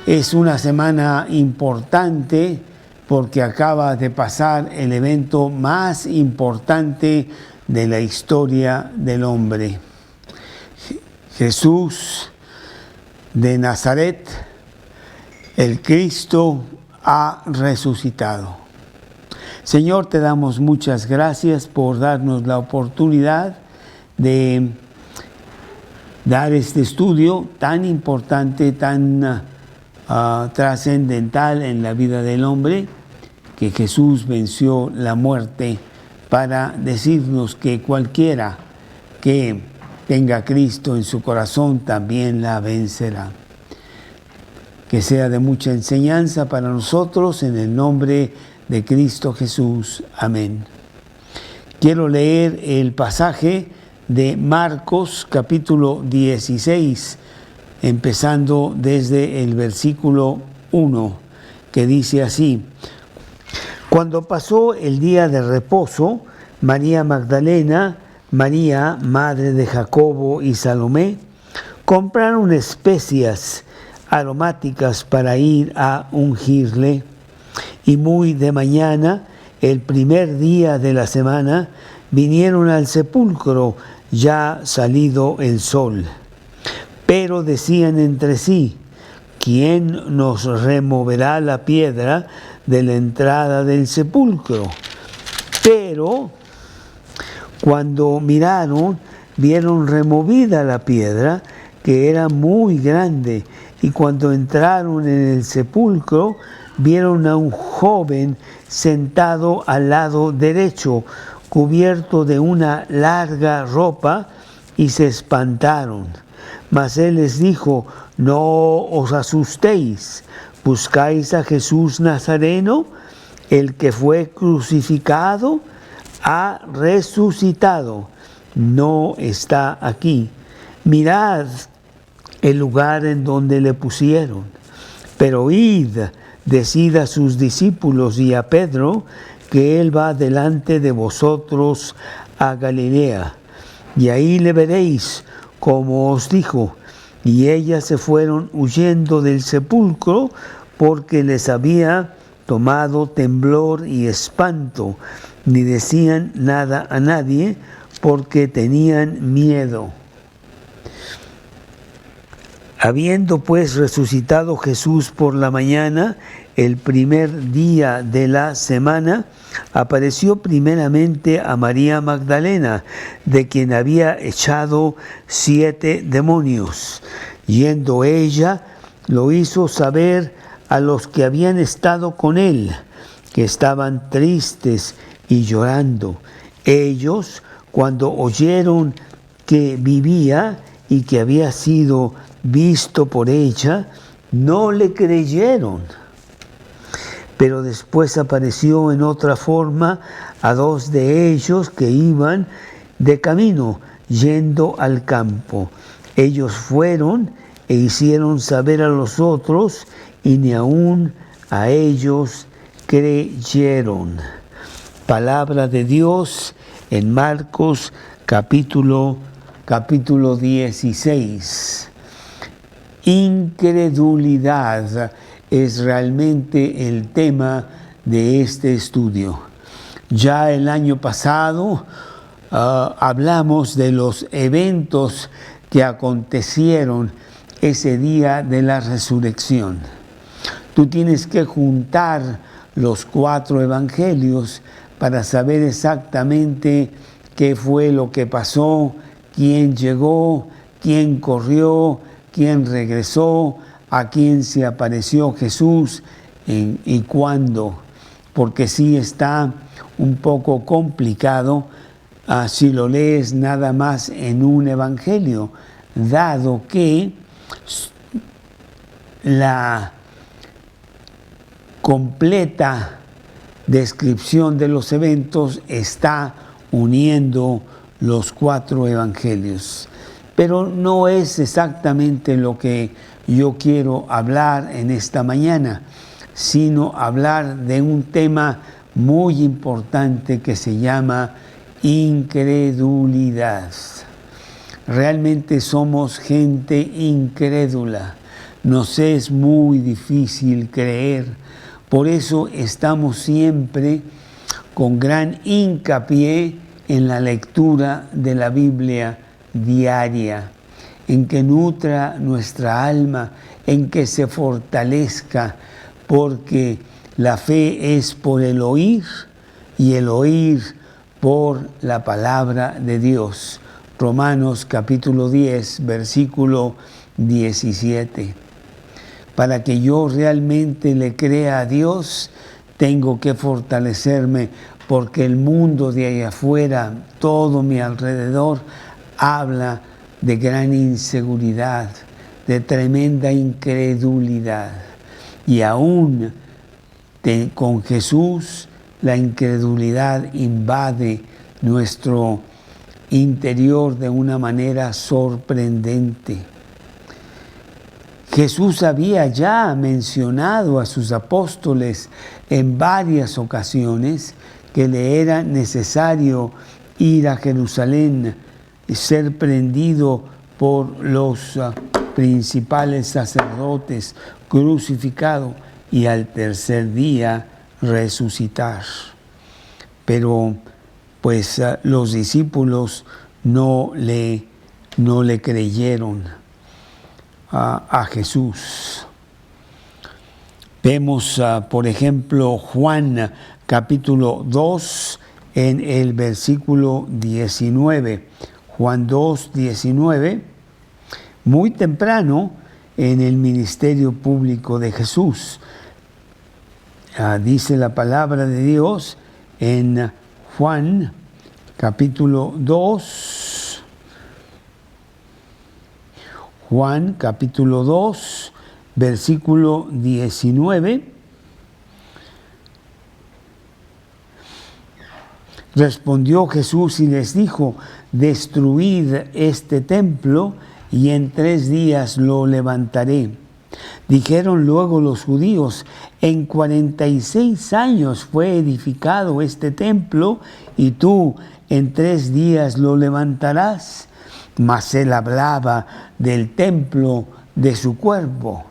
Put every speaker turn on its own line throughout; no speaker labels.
Es una semana importante porque acaba de pasar el evento más importante de la historia del hombre. Jesús de Nazaret, el Cristo, ha resucitado. Señor, te damos muchas gracias por darnos la oportunidad de dar este estudio tan importante, tan trascendental en la vida del hombre, que Jesús venció la muerte para decirnos que cualquiera que tenga a Cristo en su corazón también la vencerá. Que sea de mucha enseñanza para nosotros en el nombre de Cristo Jesús. Amén. Quiero leer el pasaje de Marcos capítulo 16, empezando desde el versículo 1, que dice así: Cuando pasó el día de reposo, María Magdalena, María, madre de Jacobo y Salomé, compraron especias aromáticas para ir a ungirle. Y muy de mañana, el primer día de la semana, vinieron al sepulcro ya salido el sol. Pero decían entre sí: ¿quién nos removerá la piedra de la entrada del sepulcro? Pero cuando miraron, vieron removida la piedra, que era muy grande, y cuando entraron en el sepulcro, vieron a un joven sentado al lado derecho, cubierto de una larga ropa, y se espantaron. Mas él les dijo: no os asustéis, ¿buscáis a Jesús Nazareno? El que fue crucificado ha resucitado, no está aquí. Mirad el lugar en donde le pusieron. Pero id, decid a sus discípulos y a Pedro que él va delante de vosotros a Galilea, y ahí le veréis, como os dijo. Y ellas se fueron huyendo del sepulcro, porque les había tomado temblor y espanto. Ni decían nada a nadie, porque tenían miedo. Habiendo pues resucitado Jesús por la mañana, el primer día de la semana, apareció primeramente a María Magdalena, de quien había echado 7 demonios. Yendo ella, lo hizo saber a los que habían estado con él, que estaban tristes y llorando. Ellos, cuando oyeron que vivía y que había sido visto por ella, no le creyeron. Pero después apareció en otra forma a 2 de ellos que iban de camino, yendo al campo. Ellos fueron e hicieron saber a los otros, y ni aun a ellos creyeron. Palabra de Dios en Marcos capítulo 16. Incredulidad es realmente el tema de este estudio. Ya el año pasado hablamos de los eventos que acontecieron ese día de la resurrección. Tú tienes que juntar los 4 evangelios para saber exactamente qué fue lo que pasó, quién llegó, quién corrió, quién regresó, a quién se apareció Jesús y cuándo. Porque sí está un poco complicado si lo lees nada más en un evangelio, dado que la completa descripción de los eventos está uniendo los 4 evangelios. Pero no es exactamente lo que yo quiero hablar en esta mañana, sino hablar de un tema muy importante que se llama incredulidad. Realmente somos gente incrédula. nos es muy difícil creer. Por eso estamos siempre con gran hincapié en la lectura de la Biblia diaria, en que nutra nuestra alma, en que se fortalezca, porque la fe es por el oír y el oír por la palabra de Dios. Romanos capítulo 10, versículo 17. Para que yo realmente le crea a Dios, tengo que fortalecerme, porque el mundo de allá afuera, todo mi alrededor, habla de gran inseguridad, de tremenda incredulidad. Y aún con Jesús, la incredulidad invade nuestro interior de una manera sorprendente. Jesús había ya mencionado a sus apóstoles en varias ocasiones que le era necesario ir a Jerusalén y ser prendido por los principales sacerdotes, crucificado y al tercer día resucitar. Pero pues los discípulos no le creyeron a Jesús. Vemos, por ejemplo, Juan capítulo 2 en el versículo 19. Juan 2, 19, muy temprano en el ministerio público de Jesús. Dice la palabra de Dios en Juan capítulo 2, Juan capítulo 2, versículo 19. Respondió Jesús y les dijo: destruid este templo y en 3 días lo levantaré. Dijeron luego los judíos: en 46 años fue edificado este templo y tú en 3 días lo levantarás. Mas él hablaba del templo de su cuerpo.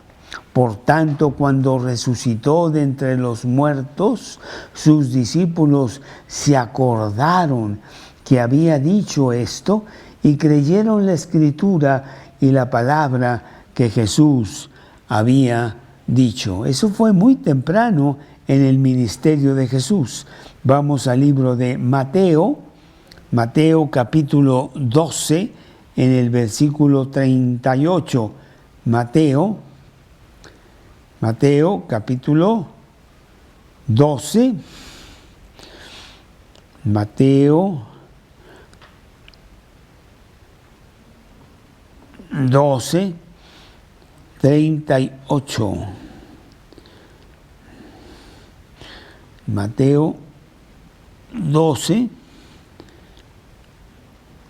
Por tanto, cuando resucitó de entre los muertos, sus discípulos se acordaron que había dicho esto y creyeron la Escritura y la palabra que Jesús había dicho. Eso fue muy temprano en el ministerio de Jesús. Vamos al libro de Mateo, Mateo capítulo 12, en el versículo 38. Mateo capítulo 12, Mateo 12, 38. Mateo 12,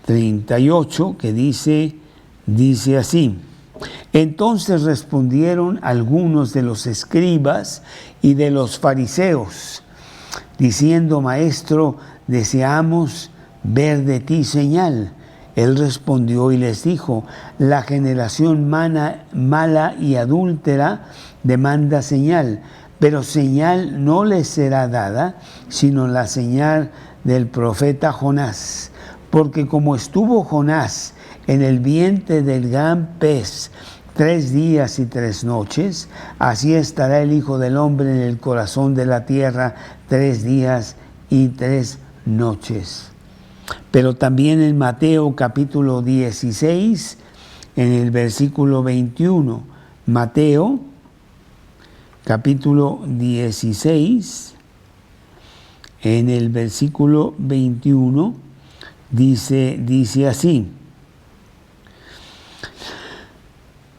38, que dice así: entonces respondieron algunos de los escribas y de los fariseos, diciendo: Maestro, deseamos ver de ti señal. Él respondió y les dijo: la generación mala y adúltera demanda señal, pero señal no les será dada, sino la señal del profeta Jonás. Porque como estuvo Jonás en el vientre del gran pez 3 días y 3 noches, así estará el Hijo del Hombre en el corazón de la tierra 3 días y 3 noches. Pero también en Mateo capítulo 16, en el versículo 21, Mateo capítulo 16, en el versículo 21, dice así: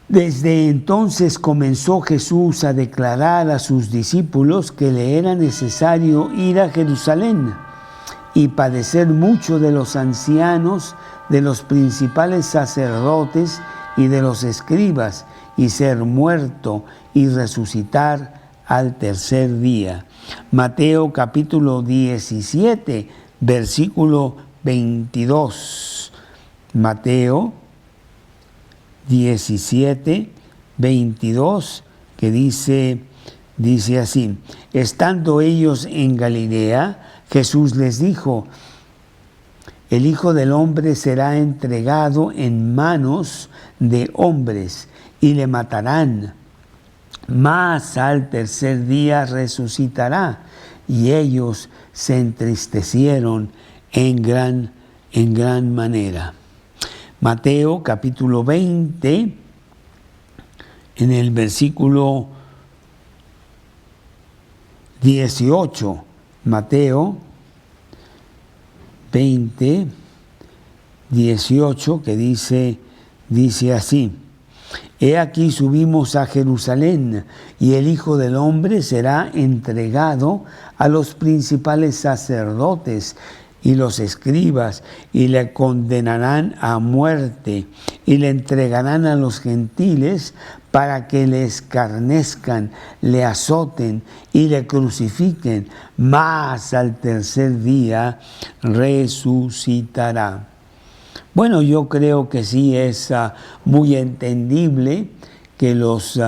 desde entonces comenzó Jesús a declarar a sus discípulos que le era necesario ir a Jerusalén y padecer mucho de los ancianos, de los principales sacerdotes y de los escribas, y ser muerto y resucitar al tercer día. Mateo capítulo 17, versículo 22. Mateo 17, 22, que dice así: estando ellos en Galilea, Jesús les dijo: el Hijo del Hombre será entregado en manos de hombres y le matarán, mas al tercer día resucitará. Y ellos se entristecieron en gran manera. Mateo capítulo 20, en el versículo 18. Mateo 20, 18, que dice así: he aquí subimos a Jerusalén, y el Hijo del Hombre será entregado a los principales sacerdotes y los escribas, y le condenarán a muerte, y le entregarán a los gentiles para que le escarnezcan, le azoten y le crucifiquen, mas al tercer día resucitará. Bueno, yo creo que sí es muy entendible que los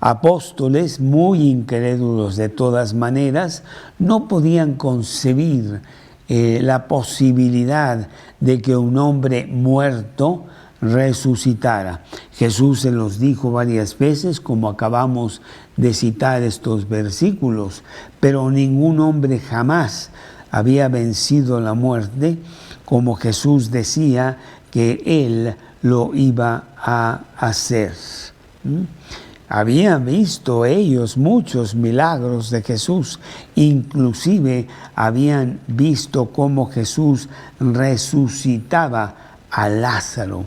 apóstoles, muy incrédulos de todas maneras, no podían concebir la posibilidad de que un hombre muerto resucitara. Jesús se los dijo varias veces, como acabamos de citar estos versículos, pero ningún hombre jamás había vencido la muerte, como Jesús decía que Él lo iba a hacer. Habían visto ellos muchos milagros de Jesús, inclusive habían visto cómo Jesús resucitaba a Lázaro.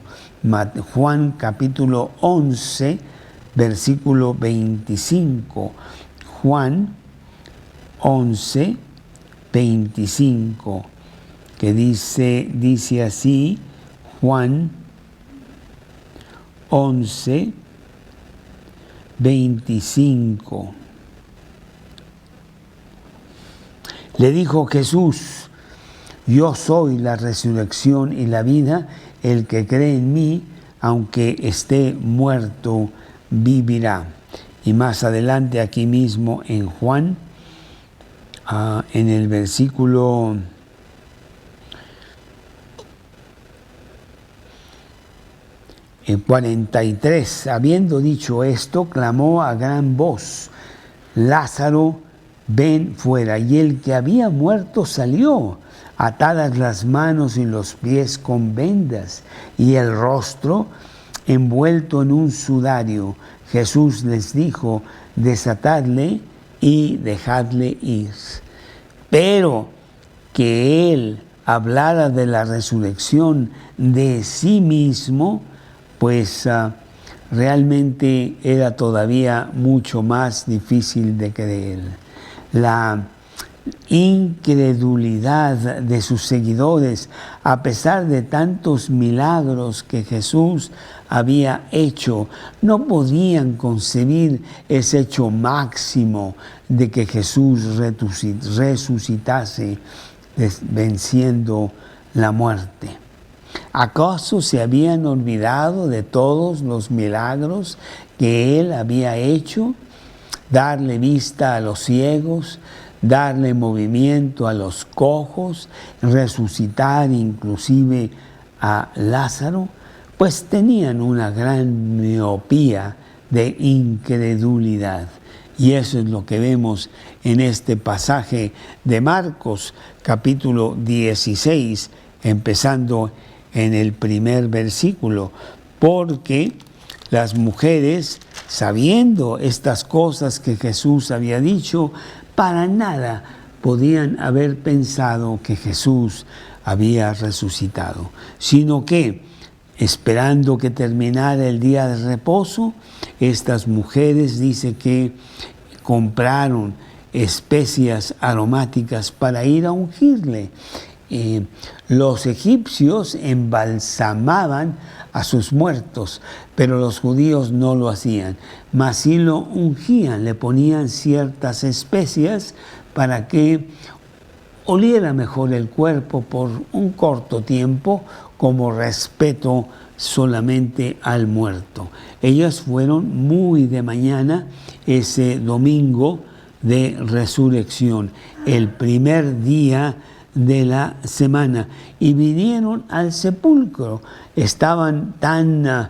Juan capítulo 11, versículo 25. Juan 11, 25, que dice así, Juan 11, 25. Le dijo Jesús: yo soy la resurrección y la vida, el que cree en mí, aunque esté muerto, vivirá. Y más adelante, aquí mismo en Juan, en el versículo 43, habiendo dicho esto, clamó a gran voz: Lázaro, ven fuera. Y el que había muerto salió, atadas las manos y los pies con vendas, y el rostro envuelto en un sudario. Jesús les dijo: desatadle y dejadle ir. Pero que él hablara de la resurrección de sí mismo, pues realmente era todavía mucho más difícil de creer. La incredulidad de sus seguidores, a pesar de tantos milagros que Jesús había hecho, no podían concebir ese hecho máximo de que Jesús resucitase venciendo la muerte. ¿Acaso se habían olvidado de todos los milagros que Él había hecho? Darle vista a los ciegos, darle movimiento a los cojos, resucitar inclusive a Lázaro, pues tenían una gran miopía de incredulidad. Y eso es lo que vemos en este pasaje de Marcos, capítulo 16, empezando en el primer versículo, porque las mujeres, sabiendo estas cosas que Jesús había dicho, para nada podían haber pensado que Jesús había resucitado, sino que, esperando que terminara el día de reposo, estas mujeres dice que compraron especias aromáticas para ir a ungirle. Los egipcios embalsamaban a sus muertos, pero los judíos no lo hacían, mas sí lo ungían, le ponían ciertas especias para que oliera mejor el cuerpo por un corto tiempo como respeto solamente al muerto. Ellas fueron muy de mañana ese domingo de resurrección, el primer día de la semana, y vinieron al sepulcro. Estaban tan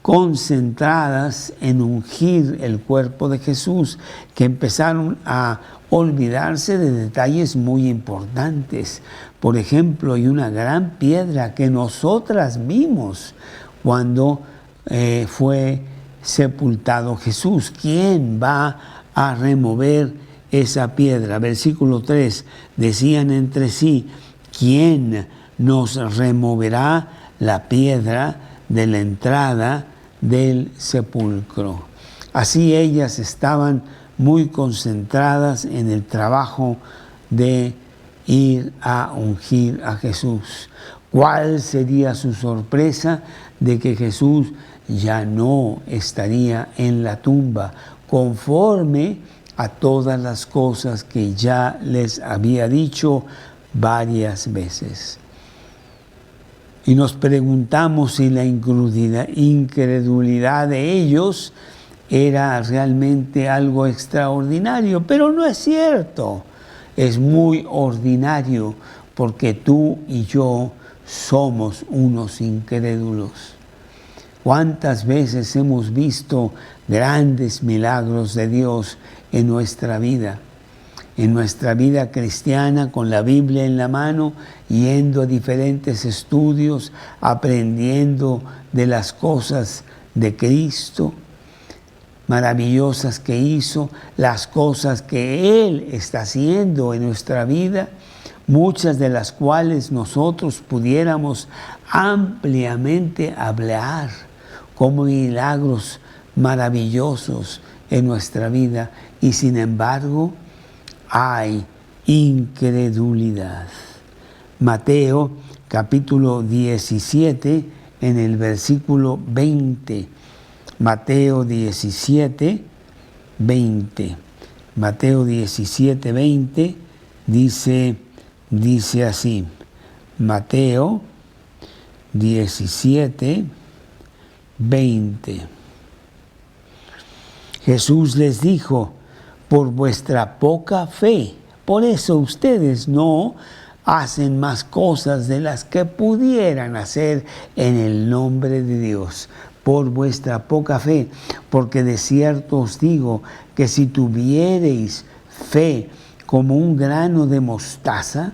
concentradas en ungir el cuerpo de Jesús que empezaron a olvidarse de detalles muy importantes. Por ejemplo, hay una gran piedra que nosotras vimos cuando fue sepultado Jesús. ¿Quién va a remover esa piedra? Versículo 3, decían entre sí, ¿quién nos removerá la piedra de la entrada del sepulcro? Así ellas estaban muy concentradas en el trabajo de ir a ungir a Jesús. ¿Cuál sería su sorpresa de que Jesús ya no estaría en la tumba, conforme a todas las cosas que ya les había dicho varias veces? Y nos preguntamos si la incredulidad de ellos era realmente algo extraordinario, pero no es cierto. Es muy ordinario, porque tú y yo somos unos incrédulos. ¿Cuántas veces hemos visto grandes milagros de Dios en nuestra vida? En nuestra vida cristiana, con la Biblia en la mano, yendo a diferentes estudios, aprendiendo de las cosas de Cristo, maravillosas que hizo, las cosas que Él está haciendo en nuestra vida, muchas de las cuales nosotros pudiéramos ampliamente hablar como milagros maravillosos en nuestra vida, y sin embargo hay incredulidad. Mateo capítulo 17 en el versículo 20. Mateo 17, 20. Mateo 17, 20 dice así. Mateo 17, 20. Jesús les dijo: por vuestra poca fe, por eso ustedes no hacen más cosas de las que pudieran hacer en el nombre de Dios. Por vuestra poca fe, porque de cierto os digo que si tuviereis fe como un grano de mostaza,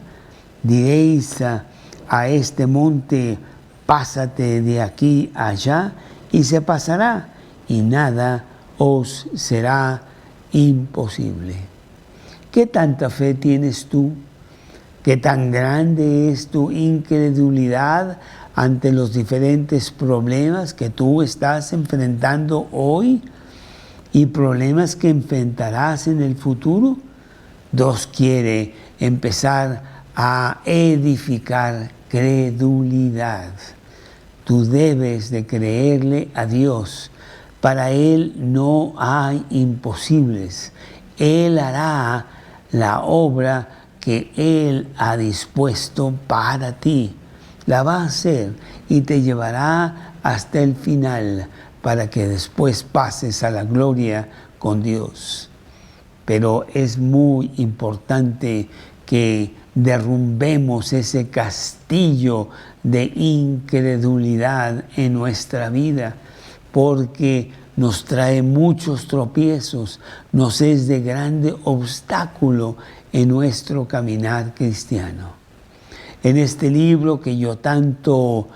diréis a este monte: pásate de aquí allá, y se pasará, y nada os será imposible. ¿Qué tanta fe tienes tú? ¿Qué tan grande es tu incredulidad ante los diferentes problemas que tú estás enfrentando hoy y problemas que enfrentarás en el futuro? Dios quiere empezar a edificar credulidad. Tú debes de creerle a Dios. Para Él no hay imposibles. Él hará la obra que Él ha dispuesto para ti. La va a hacer y te llevará hasta el final para que después pases a la gloria con Dios. Pero es muy importante que derrumbemos ese castillo de incredulidad en nuestra vida, porque nos trae muchos tropiezos, nos es de grande obstáculo en nuestro caminar cristiano. En este libro que yo tanto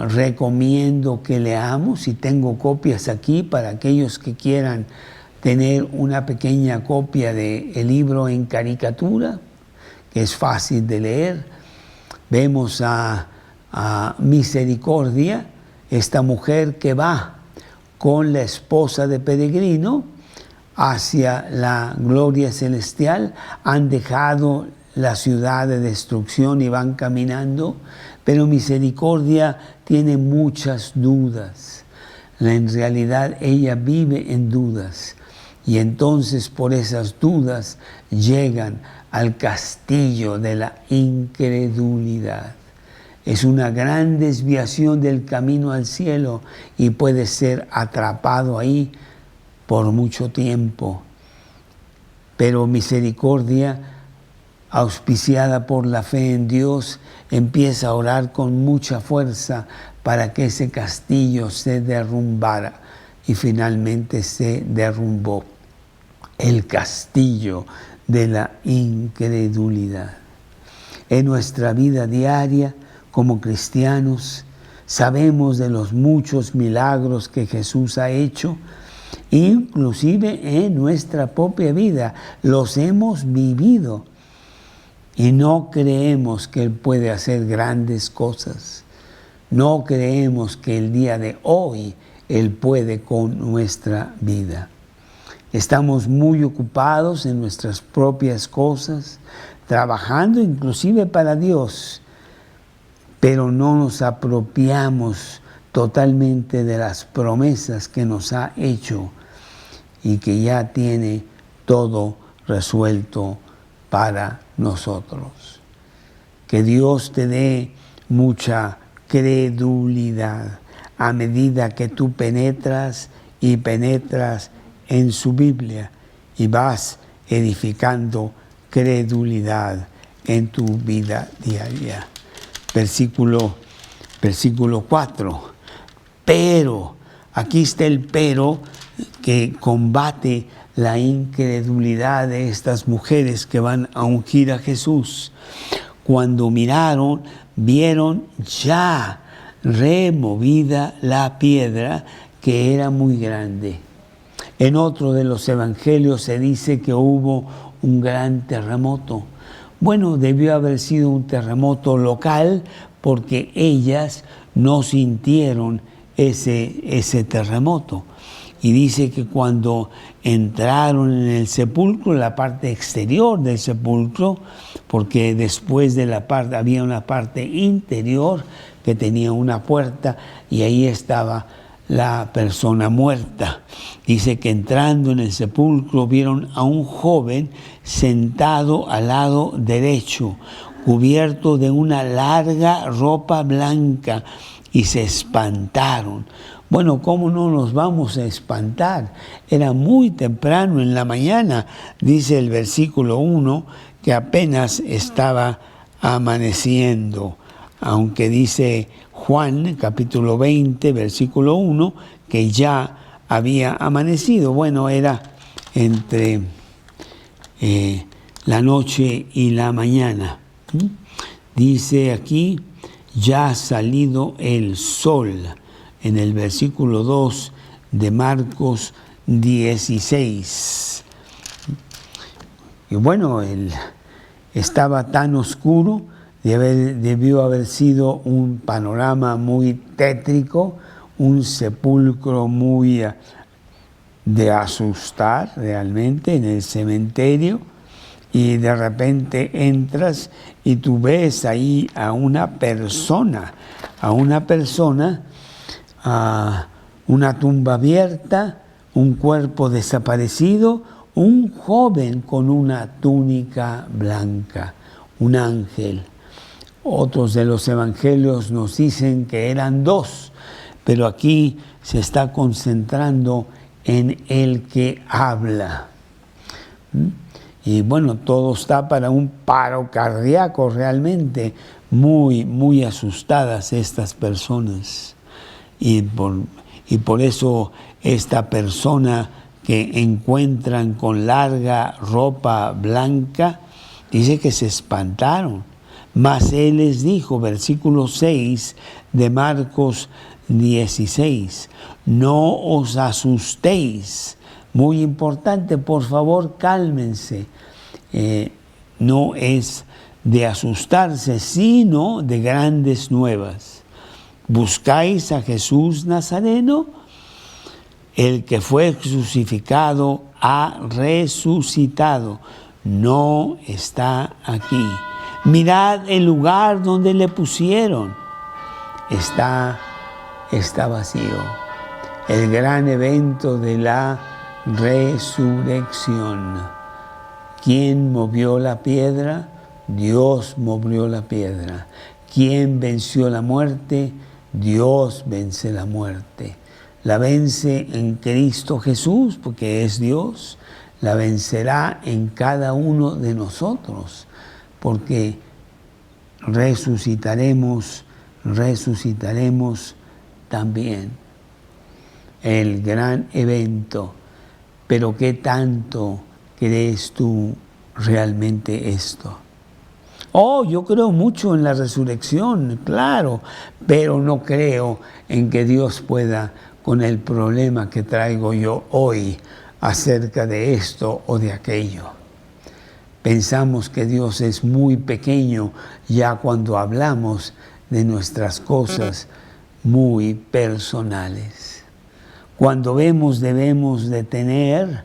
recomiendo que leamos, y tengo copias aquí para aquellos que quieran tener una pequeña copia del libro en caricatura, que es fácil de leer, vemos a Misericordia, esta mujer que va con la esposa de Peregrino hacia la gloria celestial. Han dejado la ciudad de destrucción y van caminando, pero Misericordia tiene muchas dudas. En realidad ella vive en dudas, Y entonces por esas dudas llegan al castillo de la incredulidad. Es una gran desviación del camino al cielo y puede ser atrapado ahí por mucho tiempo. Pero misericordia, auspiciada por la fe en Dios, empieza a orar con mucha fuerza para que ese castillo se derrumbara. Y finalmente se derrumbó el castillo de la incredulidad. En nuestra vida diaria, como cristianos, sabemos de los muchos milagros que Jesús ha hecho, inclusive en nuestra propia vida, los hemos vivido y no creemos que Él puede hacer grandes cosas. No creemos que el día de hoy Él puede con nuestra vida. Estamos muy ocupados en nuestras propias cosas, trabajando inclusive para Dios, pero no nos apropiamos totalmente de las promesas que nos ha hecho y que ya tiene todo resuelto para nosotros. Que Dios te dé mucha credulidad a medida que tú penetras y penetras en su Biblia y vas edificando credulidad en tu vida diaria. Versículo 4. Pero, aquí está el pero que combate la incredulidad de estas mujeres que van a ungir a Jesús. Cuando miraron, vieron ya removida la piedra, que era muy grande. En otro de los evangelios se dice que hubo un gran terremoto. Bueno, debió haber sido un terremoto local porque ellas no sintieron ese terremoto. Y dice que cuando entraron en el sepulcro, la parte exterior del sepulcro, porque después de la parte había una parte interior que tenía una puerta y ahí estaba la persona muerta. Dice que entrando en el sepulcro vieron a un joven sentado al lado derecho, cubierto de una larga ropa blanca, y se espantaron. Bueno, ¿cómo no nos vamos a espantar? Era muy temprano en la mañana, dice el versículo 1, que apenas estaba amaneciendo, aunque dice Juan, capítulo 20, versículo 1, que ya había amanecido. Bueno, era entre la noche y la mañana. Dice aquí, ya ha salido el sol, en el versículo 2 de Marcos 16. Y bueno, estaba tan oscuro, debió haber sido un panorama muy tétrico, un sepulcro muy de asustar realmente en el cementerio, y de repente entras y tú ves ahí a una persona, una tumba abierta, un cuerpo desaparecido, un joven con una túnica blanca, un ángel. Otros de los evangelios nos dicen que eran dos, pero aquí se está concentrando en el que habla. Y bueno, todo está para un paro cardíaco realmente, muy, muy asustadas estas personas. Y por eso esta persona que encuentran con larga ropa blanca, dice que se espantaron. Mas Él les dijo, versículo 6 de Marcos 16, no os asustéis. Muy importante, por favor, cálmense. No es de asustarse, sino de grandes nuevas. ¿Buscáis a Jesús Nazareno? El que fue crucificado ha resucitado. No está aquí. Mirad el lugar donde le pusieron. Está vacío. El gran evento de la resurrección. ¿Quién movió la piedra? Dios movió la piedra. ¿Quién venció la muerte? Dios vence la muerte. La vence en Cristo Jesús, porque es Dios. La vencerá en cada uno de nosotros, porque resucitaremos también. El gran evento. Pero ¿qué tanto crees tú realmente esto? Oh, yo creo mucho en la resurrección, claro, pero no creo en que Dios pueda con el problema que traigo yo hoy acerca de esto o de aquello. Pensamos que Dios es muy pequeño ya cuando hablamos de nuestras cosas muy personales. Cuando debemos de tener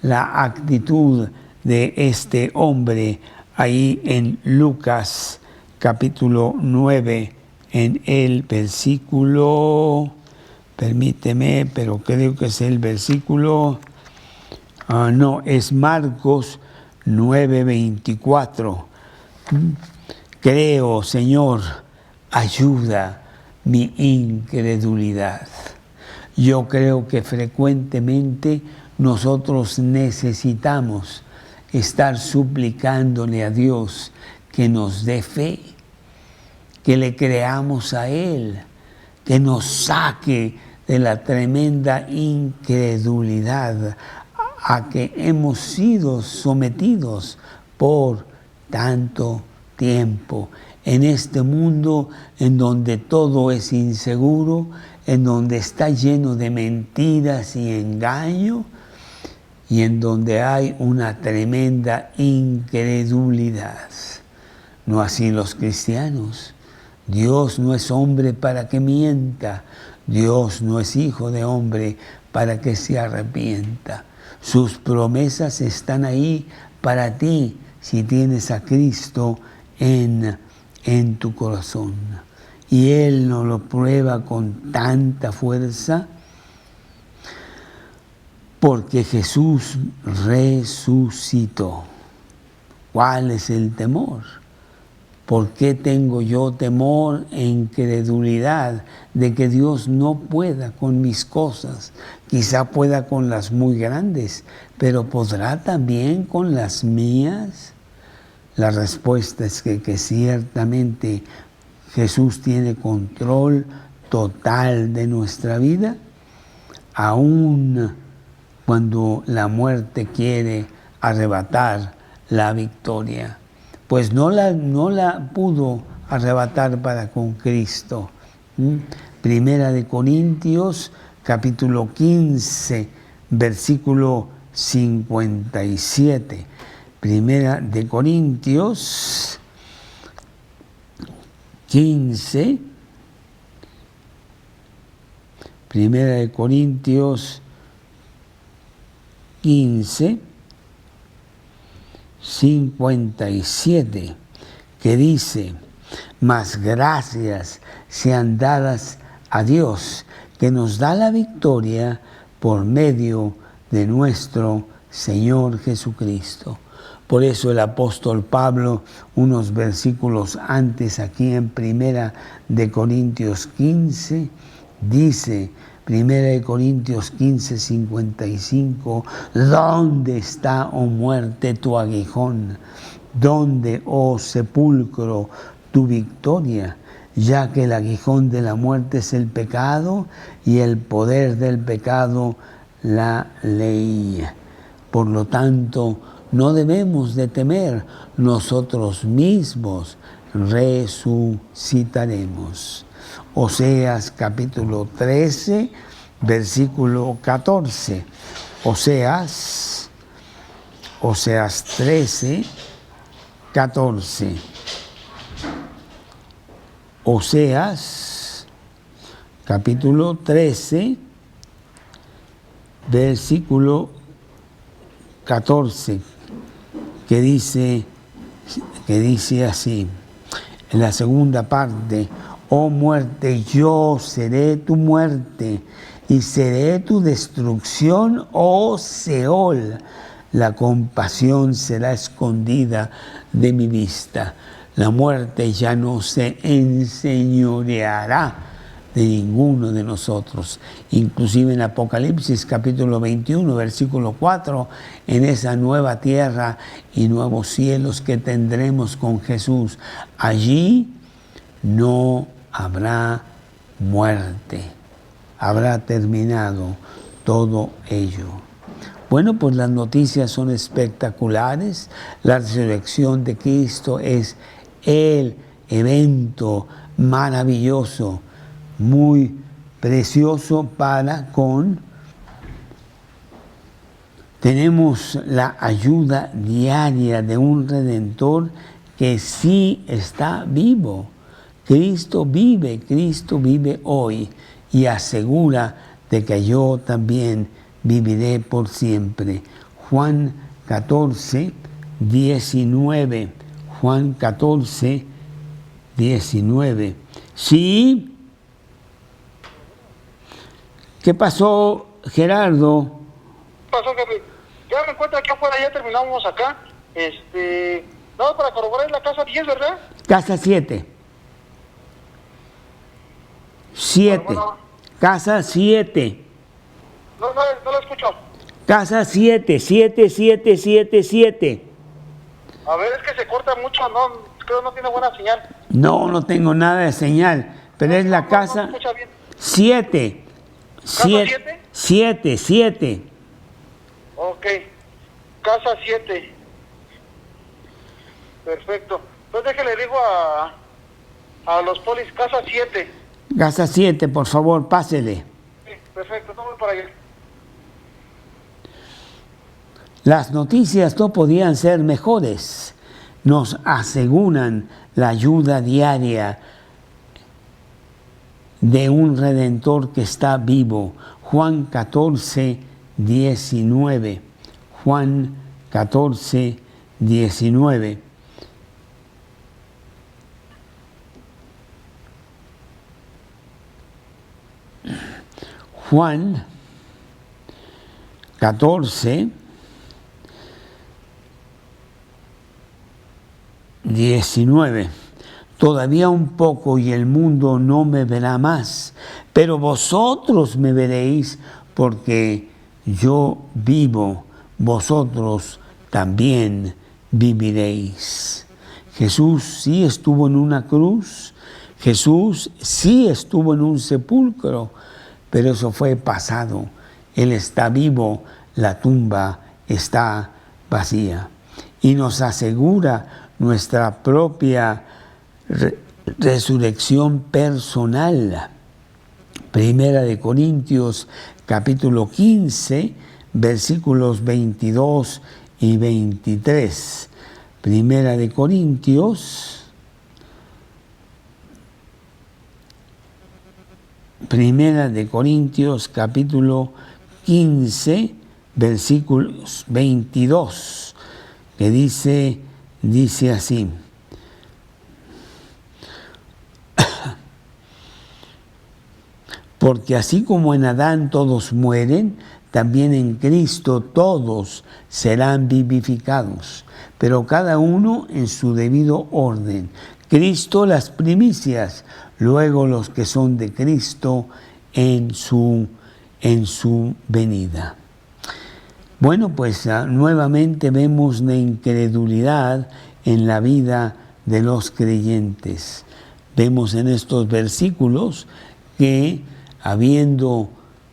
la actitud de este hombre ahí en Lucas capítulo 9, en el versículo, permíteme, pero creo que es el versículo, no, es Marcos 9:24. Creo, Señor, ayuda mi incredulidad. Yo creo que frecuentemente nosotros necesitamos estar suplicándole a Dios que nos dé fe, que le creamos a Él, que nos saque de la tremenda incredulidad a que hemos sido sometidos por tanto tiempo. En este mundo en donde todo es inseguro, en donde está lleno de mentiras y engaño, y en donde hay una tremenda incredulidad. No así los cristianos. Dios no es hombre para que mienta. Dios no es hijo de hombre para que se arrepienta. Sus promesas están ahí para ti si tienes a Cristo en tu corazón. Y Él nos lo prueba con tanta fuerza porque Jesús resucitó. ¿Cuál es el temor? ¿Por qué tengo yo temor e incredulidad de que Dios no pueda con mis cosas? Quizá pueda con las muy grandes, pero ¿podrá también con las mías? La respuesta es que ciertamente Jesús tiene control total de nuestra vida, aún cuando la muerte quiere arrebatar la victoria. Pues no la pudo arrebatar para con Cristo. Primera de Corintios, capítulo 15, versículo 57. Primera de Corintios 15. Primera de Corintios 15, 57, que dice: mas gracias sean dadas a Dios, que nos da la victoria por medio de nuestro Señor Jesucristo. Por eso el apóstol Pablo, unos versículos antes, aquí en Primera de Corintios 15, dice, Primera de Corintios 15, 55, ¿dónde está, oh muerte, tu aguijón? ¿Dónde, oh sepulcro, tu victoria? Ya que el aguijón de la muerte es el pecado y el poder del pecado la ley. Por lo tanto, no debemos de temer, nosotros mismos resucitaremos. Oseas capítulo 13, versículo 14. Oseas 13, 14. Oseas capítulo 13, versículo 14, que dice así, en la segunda parte: oh muerte, yo seré tu muerte, y seré tu destrucción, oh Seol. La compasión será escondida de mi vista. La muerte ya no se enseñoreará de ninguno de nosotros. Inclusive en Apocalipsis capítulo 21, versículo 4, en esa nueva tierra y nuevos cielos que tendremos con Jesús, allí no habrá muerte. Habrá terminado todo ello. Bueno, pues las noticias son espectaculares. La resurrección de Cristo es el evento maravilloso, muy precioso para con. Tenemos la ayuda diaria de un Redentor que sí está vivo. Cristo vive hoy y asegura de que yo también viviré por siempre. Juan 14, 19. Juan 14, 19. ¿Sí? ¿Qué pasó, Gerardo?
¿Qué pasó, jefe? Ya me encuentro aquí afuera, ya terminamos acá. No, para corroborar la casa 10, ¿verdad?
Casa 7. 7.
Bueno.
Casa 7.
No lo escucho.
Casa 7, 7, 7, 7, 7.
A ver, es que se corta mucho, creo no tiene buena señal.
No tengo nada de señal, pero es la casa 7.
¿Casa 7?
7, 7.
Ok, casa 7. Perfecto. Entonces déjale digo a los polis, casa 7.
Casa 7, por favor, pásele.
Sí, perfecto, no voy para allá.
Las noticias no podían ser mejores. Nos aseguran la ayuda diaria de un Redentor que está vivo. Juan 14, 19. Juan 14, 19. Juan 14, 19. Todavía un poco y el mundo no me verá más, pero vosotros me veréis porque yo vivo, vosotros también viviréis. Jesús sí estuvo en una cruz, Jesús sí estuvo en un sepulcro, pero eso fue pasado. Él está vivo, la tumba está vacía. Y nos asegura nuestra propia resurrección personal. Primera de Corintios, capítulo 15, versículos 22 y 23. Primera de Corintios, capítulo 15, versículos 22, que dice así: porque así como en Adán todos mueren, también en Cristo todos serán vivificados, pero cada uno en su debido orden. Cristo las primicias, luego los que son de Cristo en su venida. Bueno, pues nuevamente vemos la incredulidad en la vida de los creyentes. Vemos en estos versículos que, habiendo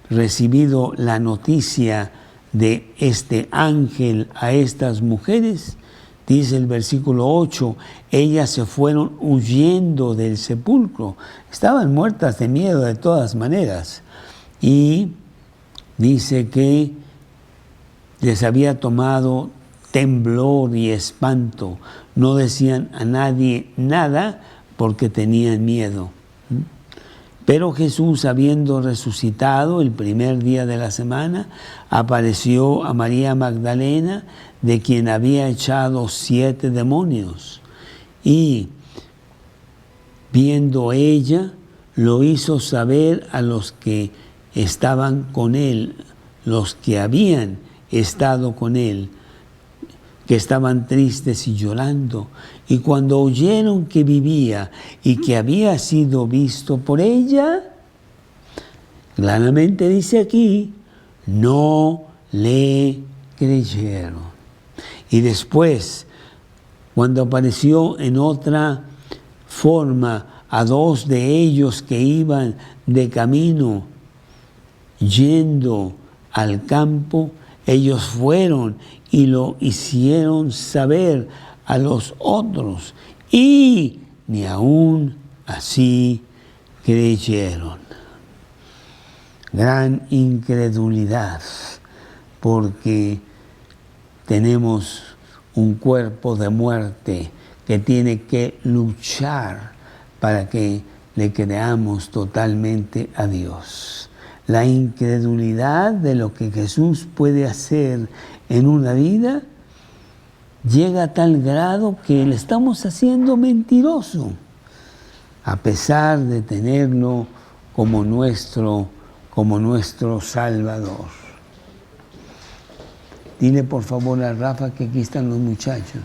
recibido la noticia de este ángel a estas mujeres, dice el versículo 8, ellas se fueron huyendo del sepulcro. Estaban muertas de miedo de todas maneras. Y dice que les había tomado temblor y espanto. No decían a nadie nada porque tenían miedo. Pero Jesús, habiendo resucitado el primer día de la semana, apareció a María Magdalena, de quien había echado 7 demonios. Y viendo ella, lo hizo saber a los que estaban con él, los que habían estado con él, que estaban tristes y llorando, y cuando oyeron que vivía y que había sido visto por ella, claramente dice aquí, no le creyeron. Y después, cuando apareció en otra forma a dos de ellos que iban de camino, yendo al campo, ellos fueron y lo hicieron saber a los otros, y ni aún así creyeron. Gran incredulidad, porque tenemos un cuerpo de muerte que tiene que luchar para que le creamos totalmente a Dios. La incredulidad de lo que Jesús puede hacer en una vida llega a tal grado que le estamos haciendo mentiroso, a pesar de tenerlo como nuestro Salvador. Dile por favor a Rafa que aquí están los muchachos.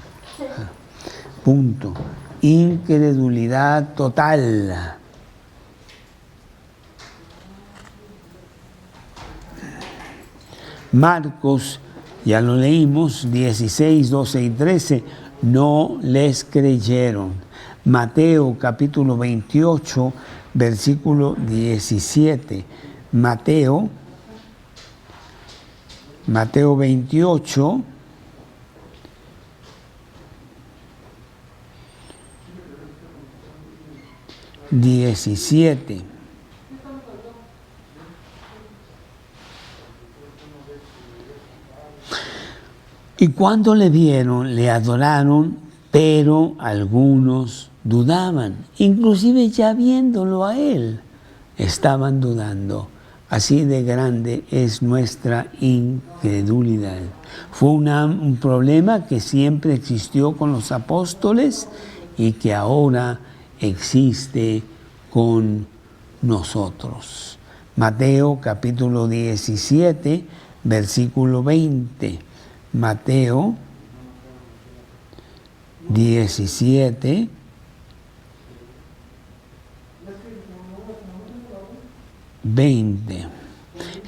Punto. Incredulidad total. Marcos, ya lo leímos, 16, 12 y 13, no les creyeron. Mateo capítulo 28, versículo 17. Mateo 28, diecisiete. Y cuando le vieron, le adoraron, pero algunos dudaban. Inclusive ya viéndolo a él, estaban dudando. Así de grande es nuestra incredulidad. Fue un problema que siempre existió con los apóstoles y que ahora existe con nosotros. Mateo capítulo 17, versículo 20. Mateo 17,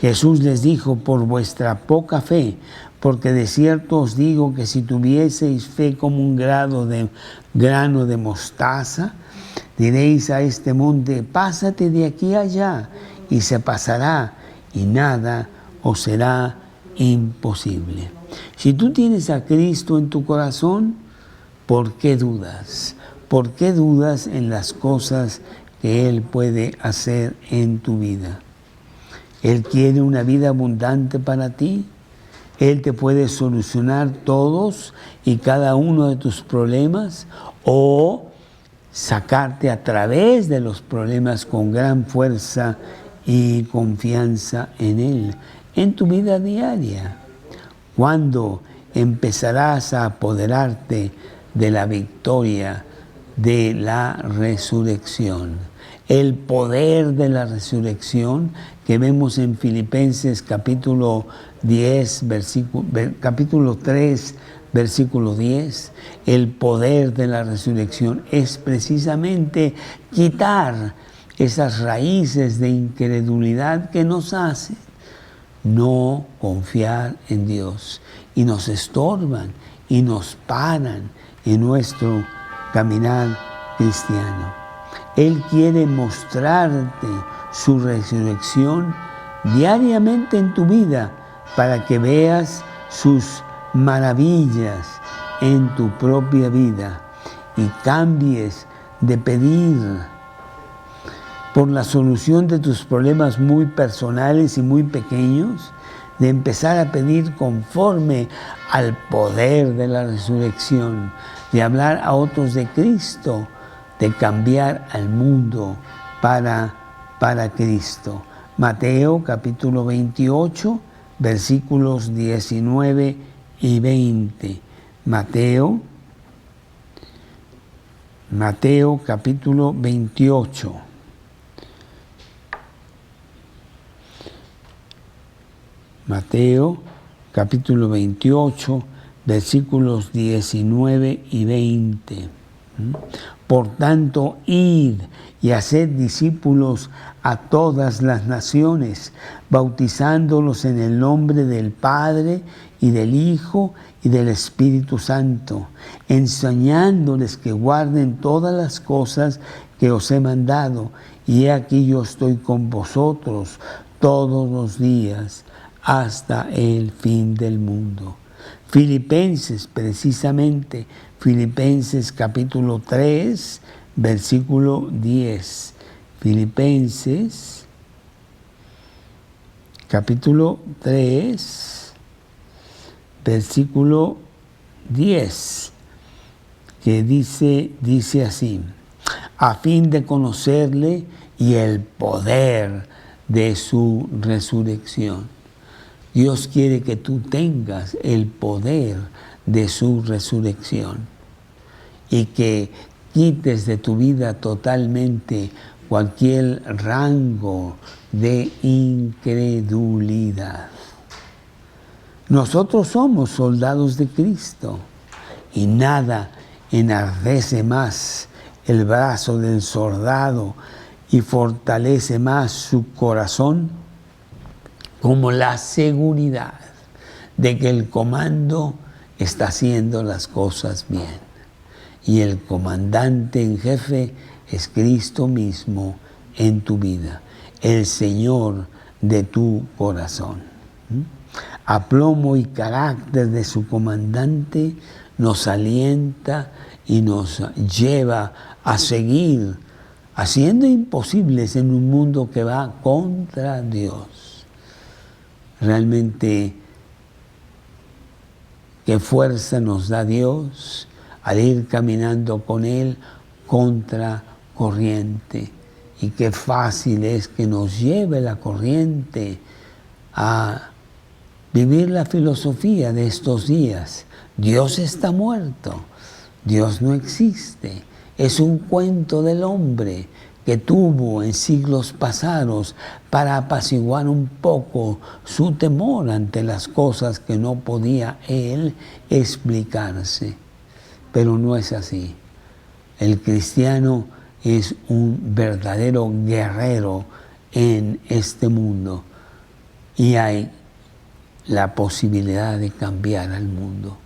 Jesús les dijo, por vuestra poca fe, porque de cierto os digo que si tuvieseis fe como un grano de mostaza, diréis a este monte, pásate de aquí allá, y se pasará, y nada os será imposible. Si tú tienes a Cristo en tu corazón, ¿por qué dudas? ¿Por qué dudas en las cosas que Él puede hacer en tu vida? Él quiere una vida abundante para ti. Él te puede solucionar todos y cada uno de tus problemas, o sacarte a través de los problemas con gran fuerza y confianza en Él, en tu vida diaria. Cuando empezarás a apoderarte de la victoria de la resurrección, el poder de la resurrección que vemos en Filipenses capítulo 3, versículo 10, el poder de la resurrección es precisamente quitar esas raíces de incredulidad que nos hacen no confiar en Dios y nos estorban y nos paran en nuestro caminar cristiano. Él quiere mostrarte su resurrección diariamente en tu vida para que veas sus maravillas en tu propia vida y cambies de pedir por la solución de tus problemas muy personales y muy pequeños, de empezar a pedir conforme al poder de la resurrección, de hablar a otros de Cristo, de cambiar al mundo para Cristo. Mateo capítulo 28, versículos 19 y 20. Mateo capítulo 28. Mateo capítulo 28, versículos 19 y 20. Por tanto, id y haced discípulos a todas las naciones, bautizándolos en el nombre del Padre y del Hijo y del Espíritu Santo, enseñándoles que guarden todas las cosas que os he mandado, y he aquí yo estoy con vosotros todos los días hasta el fin del mundo. Filipenses, precisamente, Filipenses capítulo 3, versículo 10. Filipenses capítulo 3, versículo 10, que dice así: a fin de conocerle y el poder de su resurrección. Dios quiere que tú tengas el poder de su resurrección y que quites de tu vida totalmente cualquier rango de incredulidad. Nosotros somos soldados de Cristo y nada enardece más el brazo del soldado y fortalece más su corazón como la seguridad de que el comando está haciendo las cosas bien. Y el comandante en jefe es Cristo mismo en tu vida, el Señor de tu corazón. Aplomo y carácter de su comandante nos alienta y nos lleva a seguir haciendo imposibles en un mundo que va contra Dios. Realmente, qué fuerza nos da Dios al ir caminando con Él contra corriente. Y qué fácil es que nos lleve la corriente a vivir la filosofía de estos días. Dios está muerto, Dios no existe, es un cuento del hombre que tuvo en siglos pasados para apaciguar un poco su temor ante las cosas que no podía él explicarse. Pero no es así. El cristiano es un verdadero guerrero en este mundo y hay la posibilidad de cambiar al mundo.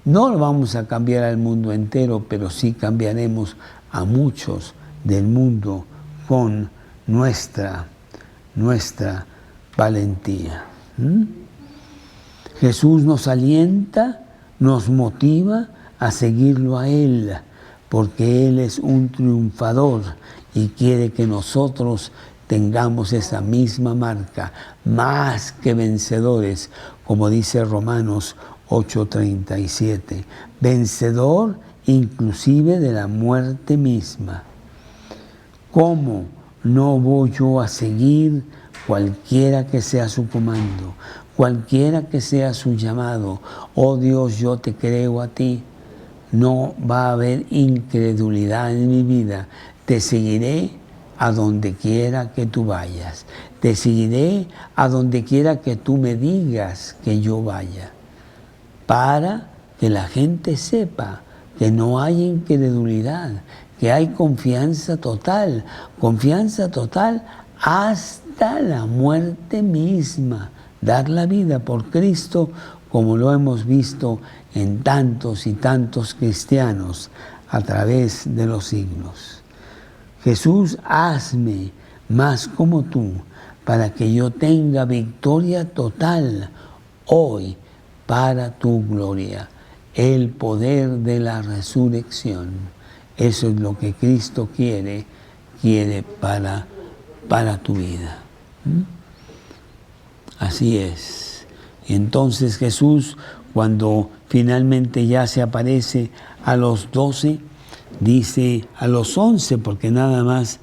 No lo vamos a cambiar al mundo entero, pero sí cambiaremos a muchos del mundo con nuestra valentía. Jesús nos alienta, nos motiva a seguirlo a Él, porque Él es un triunfador y quiere que nosotros tengamos esa misma marca, más que vencedores, como dice Romanos 8:37, vencedor inclusive de la muerte misma. ¿Cómo no voy yo a seguir cualquiera que sea su comando, cualquiera que sea su llamado? Oh Dios, yo te creo a ti. No va a haber incredulidad en mi vida. Te seguiré a donde quiera que tú vayas. Te seguiré a donde quiera que tú me digas que yo vaya. Para que la gente sepa que no hay incredulidad, que hay confianza total hasta la muerte misma. Dar la vida por Cristo, como lo hemos visto en tantos y tantos cristianos a través de los siglos. Jesús, hazme más como tú, para que yo tenga victoria total hoy para tu gloria. El poder de la resurrección. Eso es lo que Cristo quiere para tu vida. Así es. Y entonces Jesús, cuando finalmente ya se aparece a los 12, dice a los 11, porque nada más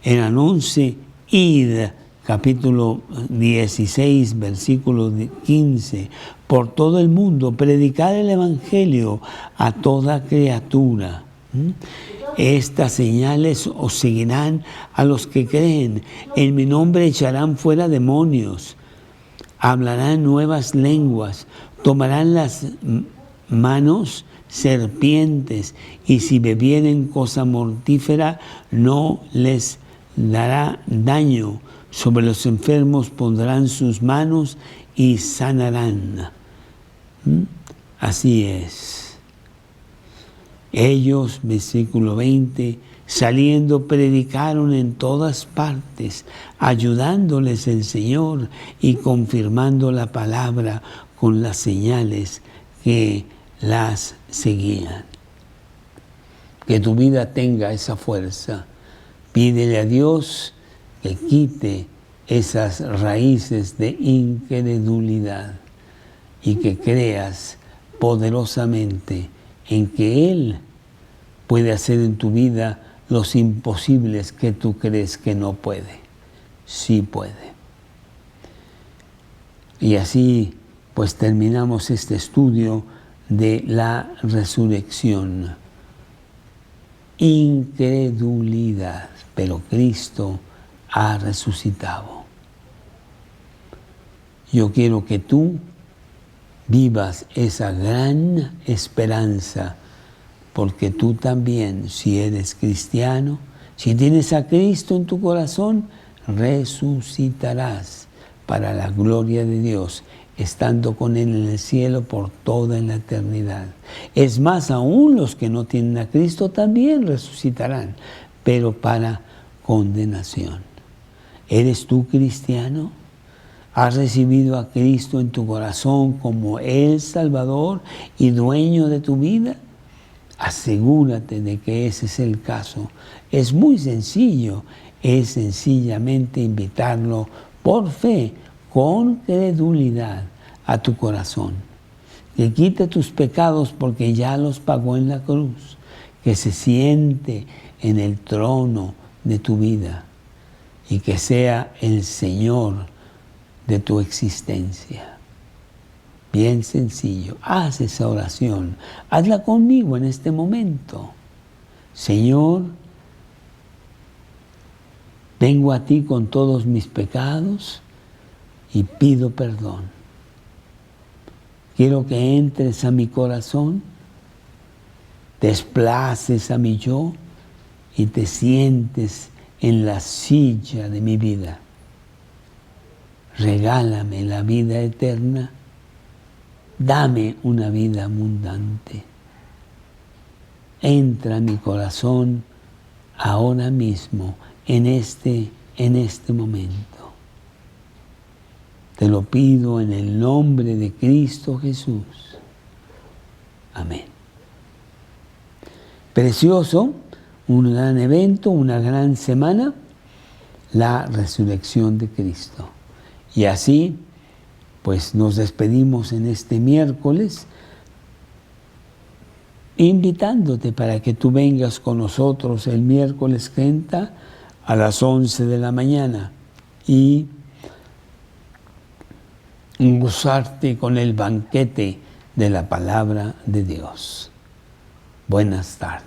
eran 11, id, capítulo 16, versículo 15, por todo el mundo, predicar el Evangelio a toda criatura. Estas señales os seguirán a los que creen. En mi nombre echarán fuera demonios. hablarán nuevas lenguas, tomarán las manos serpientes, y si bebieren cosa mortífera no les dará daño. Sobre los enfermos pondrán sus manos y sanarán. Así es. Ellos, versículo 20, saliendo predicaron en todas partes, ayudándoles el Señor y confirmando la palabra con las señales que las seguían. Que tu vida tenga esa fuerza. Pídele a Dios que quite esas raíces de incredulidad y que creas poderosamente en que Él puede hacer en tu vida los imposibles que tú crees que no puede. Sí puede. Y así pues terminamos este estudio de la resurrección. Incredulidad, pero Cristo ha resucitado. Yo quiero que tú vivas esa gran esperanza, porque tú también, si eres cristiano, si tienes a Cristo en tu corazón, resucitarás para la gloria de Dios, estando con Él en el cielo por toda la eternidad. Es más, aún los que no tienen a Cristo también resucitarán, pero para condenación. ¿Eres tú cristiano? ¿Has recibido a Cristo en tu corazón como el Salvador y dueño de tu vida? Asegúrate de que ese es el caso. Es muy sencillo, es sencillamente invitarlo por fe, con credulidad a tu corazón. Que quite tus pecados porque ya los pagó en la cruz. Que se siente en el trono de tu vida y que sea el Señor de tu existencia. Bien sencillo. Haz esa oración. Hazla conmigo en este momento. Señor, vengo a ti con todos mis pecados y pido perdón. Quiero que entres a mi corazón, desplaces a mi yo y te sientes en la silla de mi vida. Regálame la vida eterna, dame una vida abundante. Entra a mi corazón ahora mismo, en este momento. Te lo pido en el nombre de Cristo Jesús. Amén. Precioso, un gran evento, una gran semana, la resurrección de Cristo. Y así, pues nos despedimos en este miércoles, invitándote para que tú vengas con nosotros el miércoles 30 a las 11 de la mañana y gozarte con el banquete de la palabra de Dios. Buenas tardes.